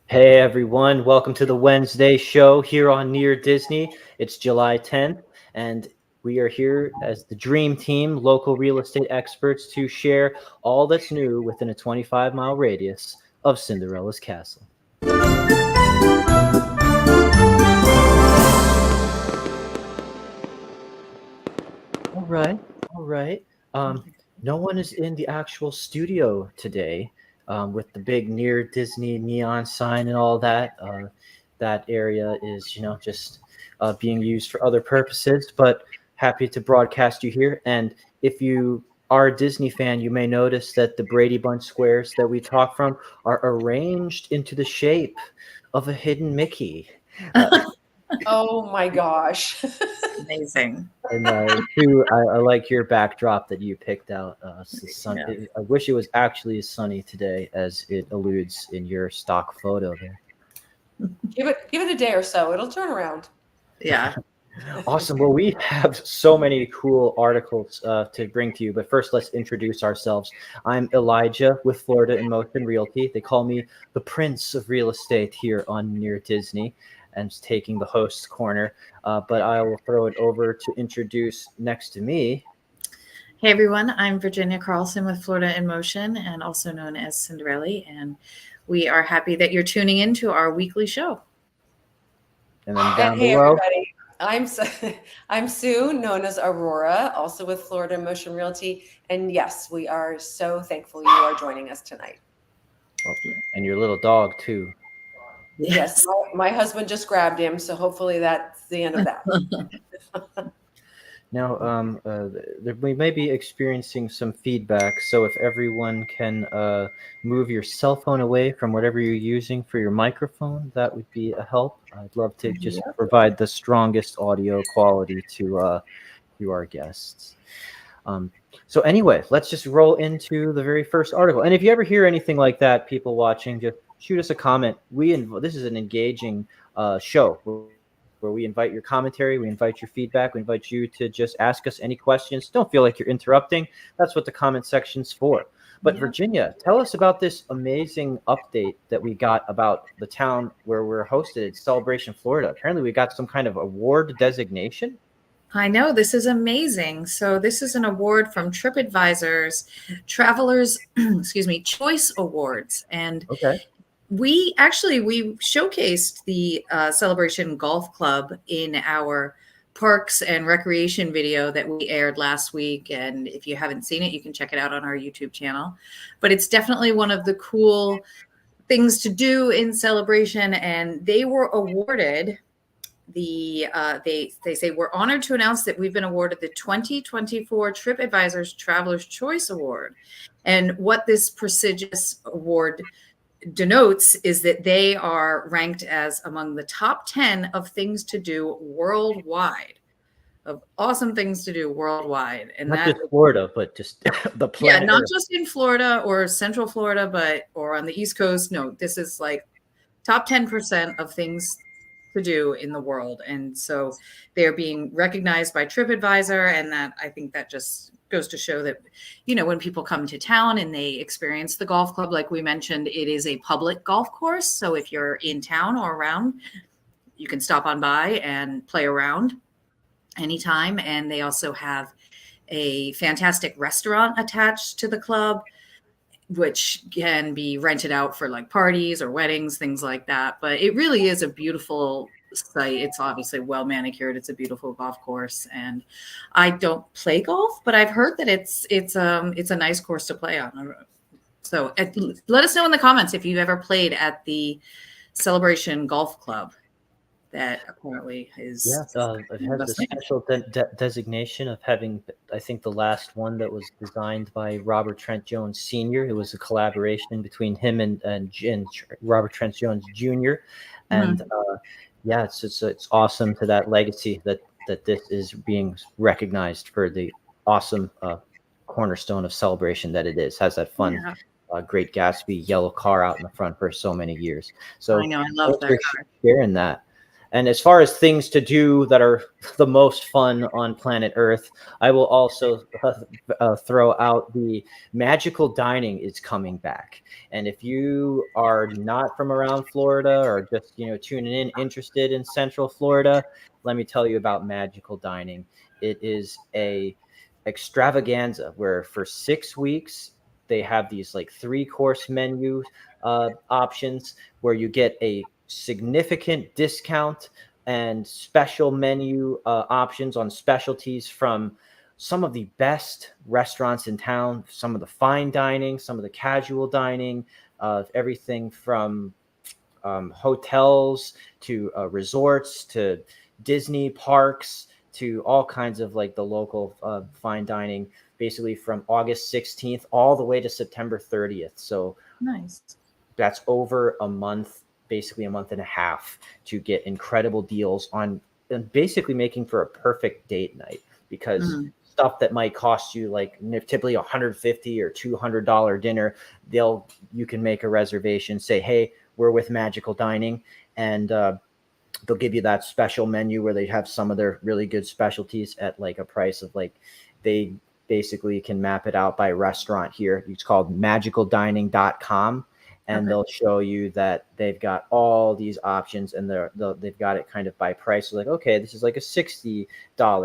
Hey everyone, welcome to the Wednesday show here on Near Disney. It's July 10th, and we are here as the Dream Team, local real estate experts, to share all that's new within a 25-mile radius of Cinderella's Castle. All right, all right. No one is in the actual studio today with the big Near Disney neon sign and all that. That area is, just being used for other purposes, but happy to broadcast you here. And if you are a Disney fan, you may notice that the Brady Bunch squares that we talk from are arranged into the shape of a hidden Mickey. Uh, Oh my gosh. Amazing. And too, I like your backdrop that you picked out. Yeah. I wish it was actually as sunny today as it alludes in your stock photo there. Give it a day or so. It'll turn around. Yeah. Awesome. Well, we have so many cool articles to bring to you, but first let's introduce ourselves. I'm Elijah with Florida in Motion Realty. They call me the Prince of Real Estate here on Near Disney and taking the host's corner. But I will throw it over to introduce next to me. Hey everyone, I'm Virginia Carlson with Florida in Motion and also known as Cinderella. And we are happy that you're tuning in to our weekly show. And then down And hey below. everybody. I'm Sue, known as Aurora, also with Florida in Motion Realty. And yes, we are so thankful you are joining us tonight. And your little dog too. Yes, my husband just grabbed him, so hopefully that's the end of that. Now, we may be experiencing some feedback, so if everyone can move your cell phone away from whatever you're using for your microphone, that would be a help. I'd love to just provide the strongest audio quality to our guests. So anyway, let's just roll into the very first article. And if you ever hear anything like that, people watching, just shoot us a comment. This is an engaging show where we invite your commentary, we invite your feedback, we invite you to just ask us any questions. Don't feel like you're interrupting. That's what the comment section's for. But Virginia, tell us about this amazing update that we got about the town where we're hosted, Celebration Florida. Apparently we got some kind of award designation. I know, this is amazing. So this is an award from TripAdvisor's Travelers, Choice Awards. And we showcased the Celebration Golf Club in our Parks and Recreation video that we aired last week. And if you haven't seen it, you can check it out on our YouTube channel. But it's definitely one of the cool things to do in Celebration. And they were awarded they say, we're honored to announce that we've been awarded the 2024 TripAdvisor's Traveler's Choice Award. And what this prestigious award denotes is that they are ranked as among the top 10 of things to do worldwide, of awesome things to do worldwide. And not just Florida, but just the planet. Yeah, not just in Florida or Central Florida, or on the East Coast. No, this is like top 10% of things to do in the world. And so they're being recognized by TripAdvisor. And that, I think that just goes to show that, when people come to town and they experience the golf club, like we mentioned, it is a public golf course. So if you're in town or around, you can stop on by and play around anytime. And they also have a fantastic restaurant attached to the club, which can be rented out for like parties or weddings, things like that. But it really is a beautiful site. It's obviously well manicured. It's a beautiful golf course. And I don't play golf, but I've heard that it's a nice course to play on. So let us know in the comments if you've ever played at the Celebration Golf Club. That apparently is. Yes, it has a special designation of having, I think, the last one that was designed by Robert Trent Jones Sr. It was a collaboration between him and Robert Trent Jones Jr. And it's awesome to that legacy that this is being recognized for the awesome cornerstone of Celebration that it is. Has that fun. Great Gatsby yellow car out in the front for so many years. So I know, I love that car. Sharing that. And as far as things to do that are the most fun on planet Earth, I will also throw out the magical dining is coming back. And if you are not from around Florida or just tuning in interested in Central Florida, let me tell you about magical dining. It is a extravaganza where for 6 weeks they have these like 3-course menu options where you get a significant discount and special menu options on specialties from some of the best restaurants in town, some of the fine dining, some of the casual dining, everything from hotels to resorts to Disney parks to all kinds of like the local fine dining, basically from August 16th all the way to September 30th. So Nice. that's over a month, basically a month and a half, to get incredible deals on and basically making for a perfect date night, because stuff that might cost you like typically $150 or $200 dinner, you can make a reservation, say, hey, we're with Magical Dining, and they'll give you that special menu where they have some of their really good specialties at like a price of like, they basically can map it out by restaurant here. It's called magicaldining.com. And Okay. they'll show you that they've got all these options, and they've got it kind of by price. So like, okay, this is like a $60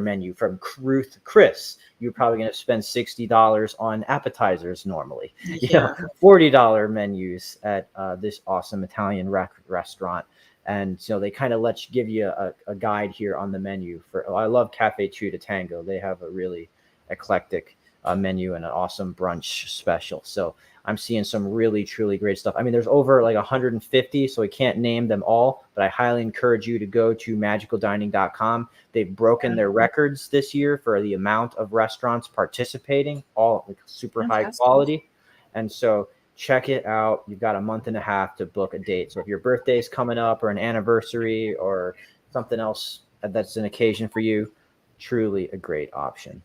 menu from Ruth Chris. You're probably going to spend $60 on appetizers normally. Yeah. $40 menus at this awesome Italian restaurant. And so they kind of give you a guide here on the menu. I love Cafe Two to Tango. They have a really eclectic menu and an awesome brunch special. So I'm seeing some really, truly great stuff. I mean, there's over like 150, so I can't name them all, but I highly encourage you to go to magicaldining.com. They've broken their records this year for the amount of restaurants participating, all like super high quality. And so check it out. You've got a month and a half to book a date. So if your birthday's coming up or an anniversary or something else that's an occasion for you, truly a great option.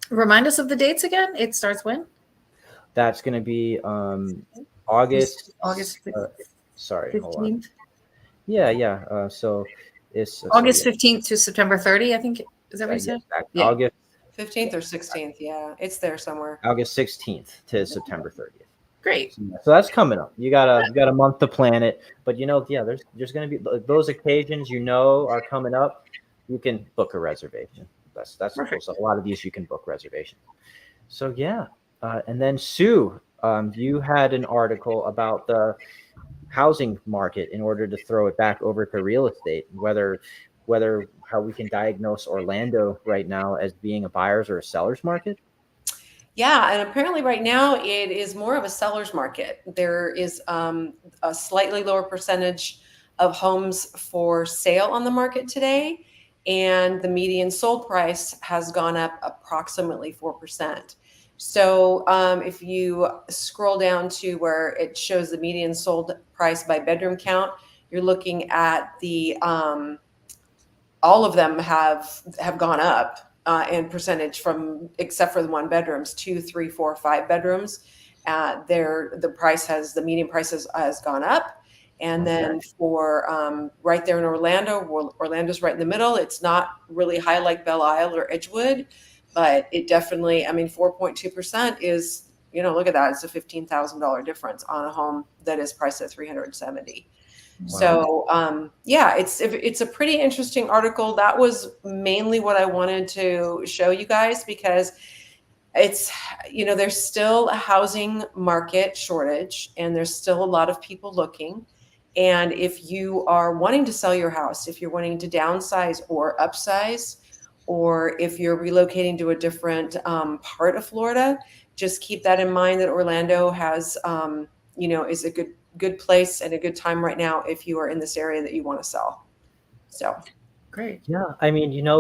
Remind us of the dates again. It starts when? That's going to be August. Sorry, 15th. hold on. Yeah. So it's August 15th to September 30th, I think. Is that what you said? Yeah. August 15th or 16th. Yeah, it's there somewhere. August 16th to September 30th. Great. So that's coming up. You got a month to plan it, but there's going to be those occasions are coming up. You can book a reservation. That's cool. So a lot of these you can book reservations. So yeah. And then Sue, you had an article about the housing market in order to throw it back over to real estate, whether how we can diagnose Orlando right now as being a buyer's or a seller's market. Yeah, and apparently right now it is more of a seller's market. There is a slightly lower percentage of homes for sale on the market today, and the median sold price has gone up approximately 4%. So if you scroll down to where it shows the median sold price by bedroom count, you're looking at the all of them have gone up in percentage from, except for the 1 bedrooms, 2, 3, 4, 5 bedrooms. The median price has gone up. And then for right there in Orlando's right in the middle. It's not really high like Belle Isle or Edgewood, but it definitely, 4.2% is, look at that. It's a $15,000 difference on a home that is priced at $370,000. Wow. So, it's a pretty interesting article. That was mainly what I wanted to show you guys, because it's, there's still a housing market shortage, and there's still a lot of people looking. And if you are wanting to sell your house, if you're wanting to downsize or upsize, or if you're relocating to a different part of Florida, just keep that in mind, that Orlando has, is a good place and a good time right now if you are in this area that you want to sell. So great. Yeah,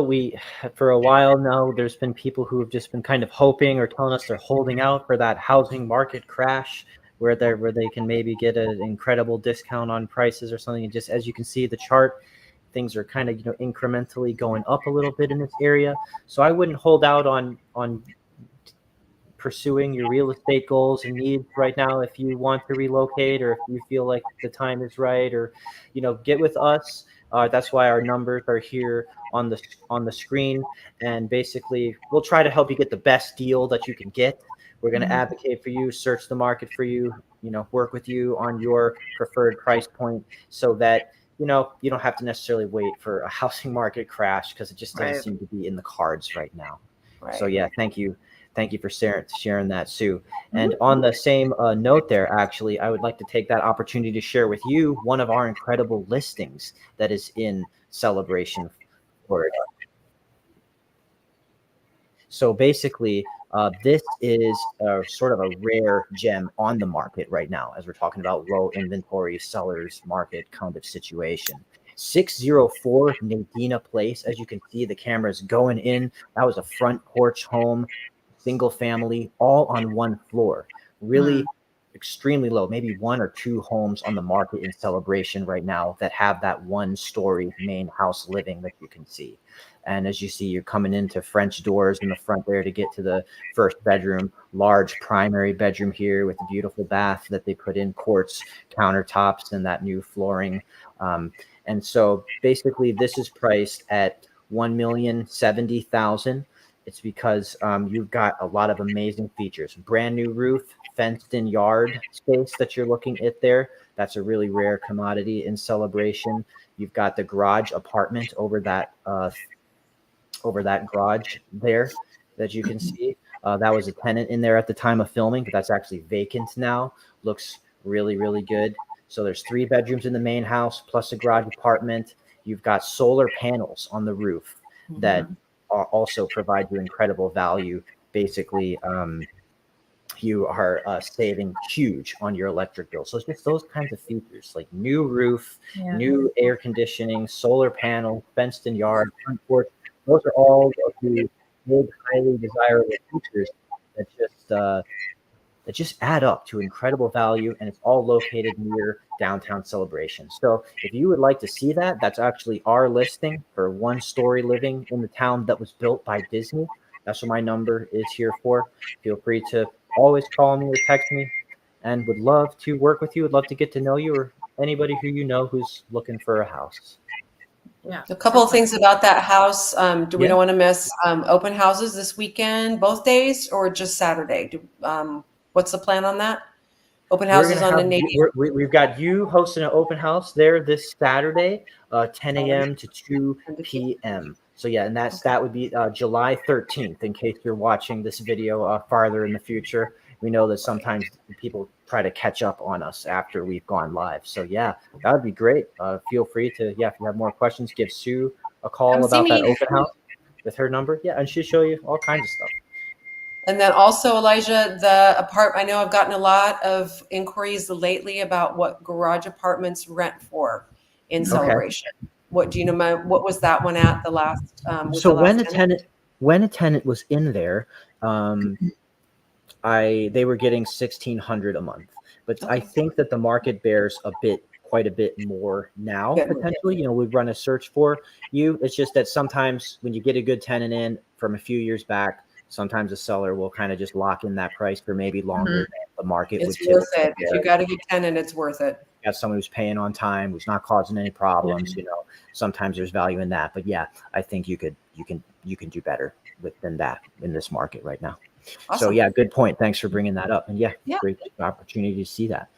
we for a while now, there's been people who have just been kind of hoping or telling us they're holding out for that housing market crash where they can maybe get an incredible discount on prices or something. And just as you can see the chart, things are kind of incrementally going up a little bit in this area. So I wouldn't hold out on pursuing your real estate goals and needs right now if you want to relocate, or if you feel like the time is right, or get with us. That's why our numbers are here on the screen, and basically we'll try to help you get the best deal that you can get. We're going to Mhm. advocate for you, search the market for you, work with you on your preferred price point, so that you don't have to necessarily wait for a housing market crash, because it just doesn't Right. seem to be in the cards right now. So Right. yeah, thank you for sharing that, Sue. And Mhm. on the same note there, actually, I would like to take that opportunity to share with you one of our incredible listings that is in Celebration, Florida. So basically, this is sort of a rare gem on the market right now, as we're talking about low inventory sellers market kind of situation. 604 Nadina Place. As you can see, the camera's going in. That was a front porch home, single family, all on one floor. Mm. Really extremely low, maybe one or two homes on the market in Celebration right now that have that one story main house living that you can see. And as you see, you're coming into French doors in the front there to get to the first bedroom, large primary bedroom here with a beautiful bath that they put in, quartz countertops and that new flooring. And so basically this is priced at 1,070,000. It's because you've got a lot of amazing features. Brand new roof, fenced in yard space that you're looking at there. That's a really rare commodity in Celebration. You've got the garage apartment over that garage there that you can see. That was a tenant in there at the time of filming, but that's actually vacant now. Looks really, really good. So there's 3 bedrooms in the main house plus a garage apartment. You've got solar panels on the roof that Mhm. also provide you incredible value. Basically, you are saving huge on your electric bill. So it's just those kinds of features, like new roof, Yeah. new air conditioning, solar panel, fenced in yard, front porch. Those are all of the big, highly desirable features that just add up to incredible value, and it's all located near downtown Celebration. So if you would like to see that, that's actually our listing for one story living in the town that was built by Disney. That's what my number is here for. Feel free to always call me or text me, and would love to work with you. Would love to get to know you, or anybody who you know who's looking for a house. Yeah. A couple of Definitely. things about that house. Do we Yeah. don't want to miss open houses this weekend, both days, or just Saturday? What's the plan on that? Open We're houses gonna on the have Navy we've got you hosting an open house there this Saturday, 10 Saturday a.m. to 2 and p.m. So yeah, and Okay. that would be July 13th. In case you're watching this video farther in the future, we know that sometimes people try to catch up on us after we've gone live. So yeah, that would be great. Feel free to, yeah, if you have more questions, give Sue a Come call see about that me. open house with her number. Yeah, and she'll show you all kinds of stuff. And then also, Elijah, the apartment, I know I've gotten a lot of inquiries lately about what garage apartments rent for in Okay. Celebration. What do you know? What was that one at the last, with So the last tenant? when a tenant was in there, um, they were getting 1,600 a month, but I Okay, think that the market bears quite a bit more now. good. Potentially, we've run a search for you. It's just that sometimes when you get a good tenant in from a few years back, sometimes a seller will kind of just lock in that price for maybe longer Mhm. than the market It's would worth typically it. If you bear. got a good tenant, it's worth it. Got someone who's paying on time, who's not causing any problems. Sometimes there's value in that. But yeah, I think you can do better than that in this market right now. So Awesome. yeah, good point. Thanks for bringing that up. And yeah, Yeah. great opportunity to see that.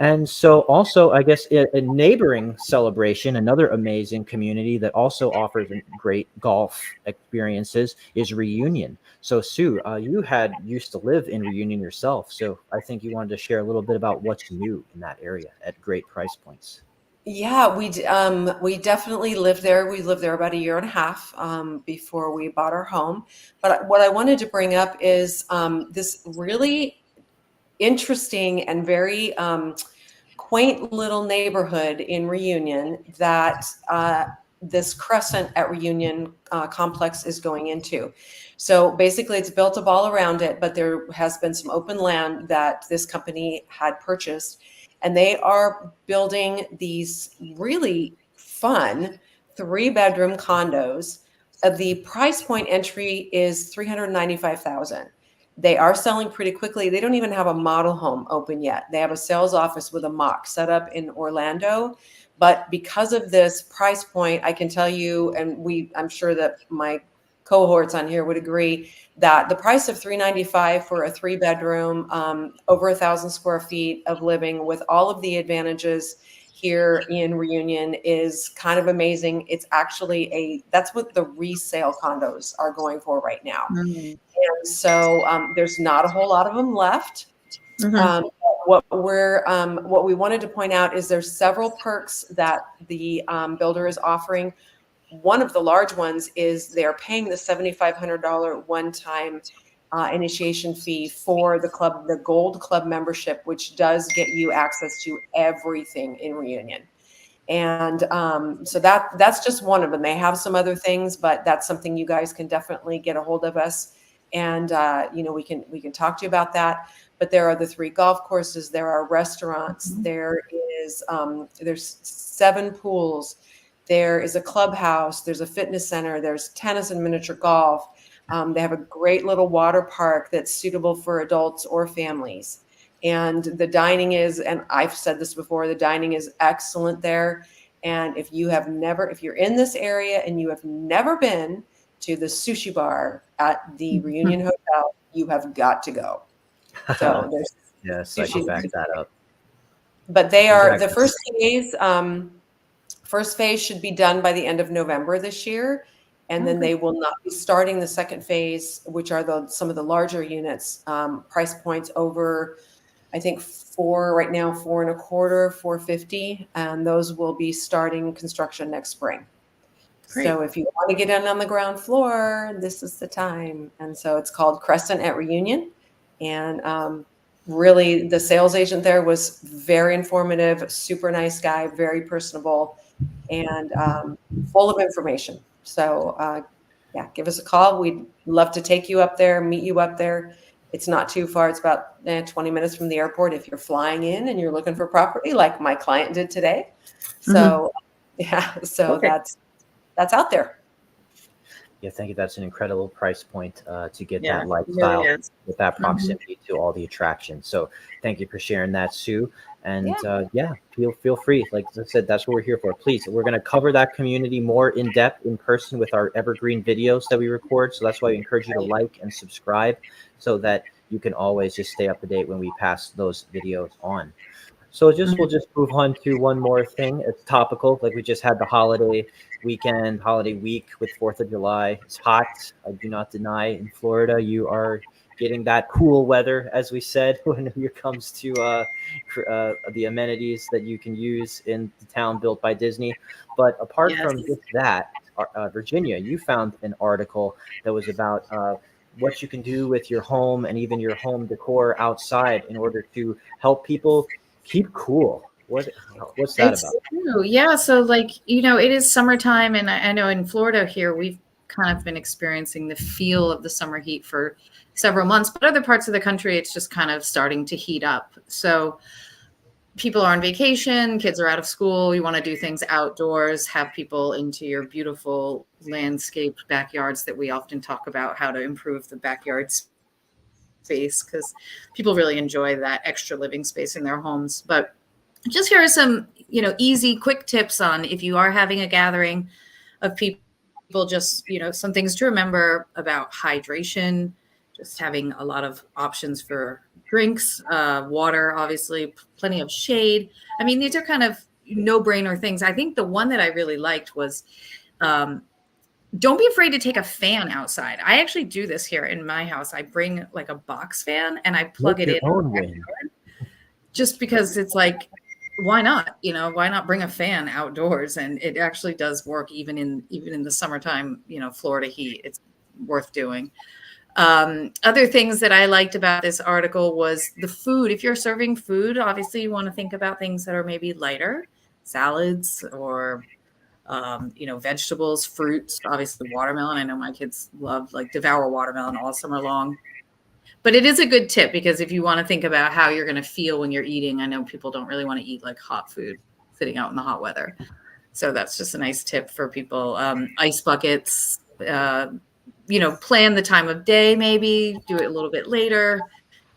And so also, I guess a neighboring Celebration, another amazing community that also offers great golf experiences is Reunion. So Sue, you had used to live in Reunion yourself. So I think you wanted to share a little bit about what's new in that area at great price points. Yeah, we definitely lived there. We lived there about a year and a half before we bought our home. But what I wanted to bring up is this really interesting and very quaint little neighborhood in Reunion that this Crescent at Reunion complex is going into. So basically, it's built up all around it, but there has been some open land that this company had purchased, and they are building these really fun 3-bedroom condos. The price point entry is 395,000. They are selling pretty quickly. They don't even have a model home open yet. They have a sales office with a mock set up in Orlando. But because of this price point, I can tell you, and I'm sure that my cohorts on here would agree that the price of $395 for a 3-bedroom, over 1,000 square feet of living with all of the advantages here in Reunion is kind of amazing. It's actually that's what the resale condos are going for right now. Mhm. And so there's not a whole lot of them left. Mhm. What we wanted to point out is there's several perks that the builder is offering. One of the large ones is they're paying the $7,500 one-time initiation fee for the Gold Club membership, which does get you access to everything in Reunion. And so that's just one of them. They have some other things, but that's something you guys can definitely get a hold of us, and we can talk to you about that. But there are the 3 golf courses. There are restaurants. Mhm. There's 7 pools. There is a clubhouse. There's a fitness center. There's tennis and miniature golf. They have a great little water park that's suitable for adults or families. And the dining is, and I've said this before, the dining is excellent there. And if you're in this area and you have never been to the sushi bar at the Reunion Hotel, you have got to go. So there's Yes, I can sushi. back that up. But they are the Exactly. first phase should be done by the end of November this year. And then Okay. they will not be starting the second phase, which are some of the larger units, price points over, I think right now, 4.25, 450, and those will be starting construction next spring. Great. So if you want to get in on the ground floor, this is the time. And so it's called Crescent at Reunion. And really, the sales agent there was very informative, super nice guy, very personable, and full of information. So yeah, give us a call. We'd love to take you up there, meet you up there. It's not too far. It's about 20 minutes from the airport if you're flying in and you're looking for property like my client did today. So yeah, so Okay. that's out there. Yeah, thank you. That's an incredible price point to get Yeah, that it lifestyle really is. with that Mhm. proximity to all the attractions. So thank you for sharing that, Sue. And Yeah. feel free. Like I said, that's what we're here for. Please, we're going to cover that community more in depth in person with our evergreen videos that we record. So that's why we encourage you to like and subscribe so that you can always just stay up to date when we pass those videos on. So we'll just move on to one more thing. It's topical. Like we just had the holiday weekend, holiday week with 4th of July. It's hot. I do not deny in Florida you are getting that cool weather, as we said, when it comes to the amenities that you can use in the town built by Disney. But apart Yes. from just that, Virginia, you found an article that was about what you can do with your home and even your home decor outside in order to help people keep cool. What's that It's about? true. Yeah. So, like, it is summertime, and I know in Florida here, we've kind of been experiencing the feel of the summer heat for several months, but other parts of the country, it's just kind of starting to heat up. So, people are on vacation, kids are out of school, you want to do things outdoors, have people into your beautiful landscaped backyards that we often talk about how to improve the backyard space because people really enjoy that extra living space in their homes. But just here are some, easy, quick tips on if you are having a gathering of people, just, some things to remember about hydration, just having a lot of options for drinks, water, obviously, plenty of shade. I mean, these are kind of no-brainer things. I think the one that I really liked was don't be afraid to take a fan outside. I actually do this here in my house. I bring like a box fan and I plug Make it your in own wind. just because it's like, why not? Why not bring a fan outdoors? And it actually does work even in the summertime, Florida heat. It's worth doing. Other things that I liked about this article was the food. If you're serving food, obviously you want to think about things that are maybe lighter, salads or vegetables, fruits, obviously watermelon. I know my kids love devour watermelon all summer long. But it is a good tip because if you want to think about how you're going to feel when you're eating, I know people don't really want to eat like hot food sitting out in the hot weather. So that's just a nice tip for people. Ice buckets, plan the time of day, maybe do it a little bit later.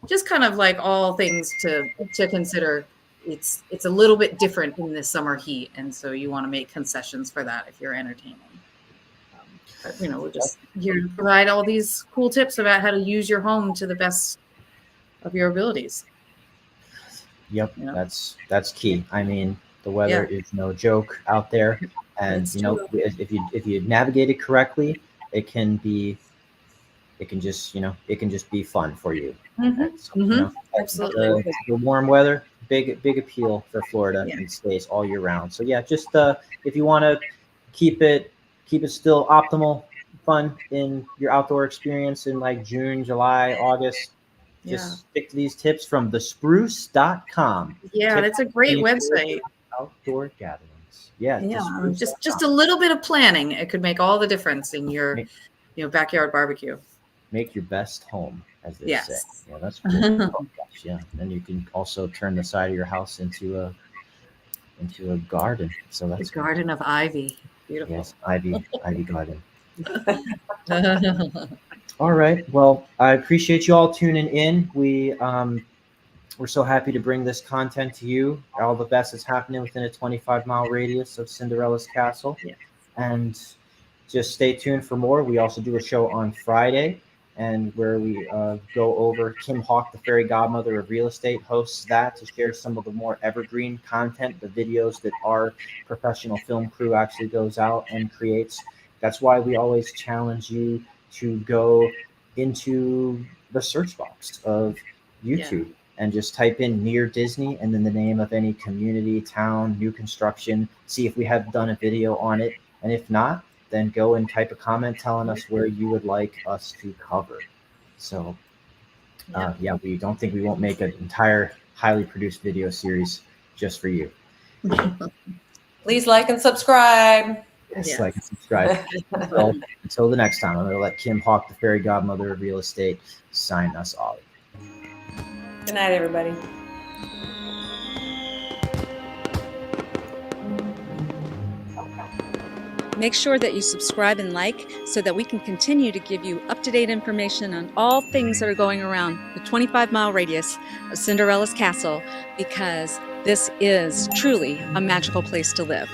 Just kind of like all things to consider. It's a little bit different in the summer heat, and so you want to make concessions for that if you're entertaining. But, we're just here to provide all these cool tips about how to use your home to the best of your abilities. Yep, that's key. I mean, the weather is no joke out there, and if you navigate it correctly, it can just be fun for you. So, Absolutely. The warm weather, big appeal for Florida, and stays all year round. So just if you want to keep it still optimal fun in your outdoor experience in like June, July, August, just stick to these tips from thespruce.com. Yeah, that's a great website. Outdoor gatherings. Yeah. Just a little bit of planning. It could make all the difference in your backyard barbecue. Make your best home, as they say. Yeah, that's cool. Oh, gosh, yeah. And you can also turn the side of your house into a garden. So that's a garden of ivy. Beautiful. Yes, ivy garden. All right. Well, I appreciate you all tuning in. We're so happy to bring this content to you. All the best is happening within a 25-mile radius of Cinderella's Castle. Yeah. And just stay tuned for more. We also do a show on Friday, and where we go over Kim Hawk, the fairy godmother of real estate, hosts that to share some of the more evergreen content, the videos that our professional film crew actually goes out and creates. That's why we always challenge you to go into the search box of YouTube and just type in near Disney and then the name of any community, town, new construction, see if we have done a video on it. And if not, then go and type a comment telling us where you would like us to cover. So we don't think we won't make an entire highly produced video series just for you. Please like and subscribe. Yes. Like and subscribe. Until the next time, I'm going to let Kim Hawk, the fairy godmother of real estate, sign us off. Good night, everybody. Make sure that you subscribe and like so that we can continue to give you up-to-date information on all things that are going around the 25-mile radius of Cinderella's Castle, because this is truly a magical place to live.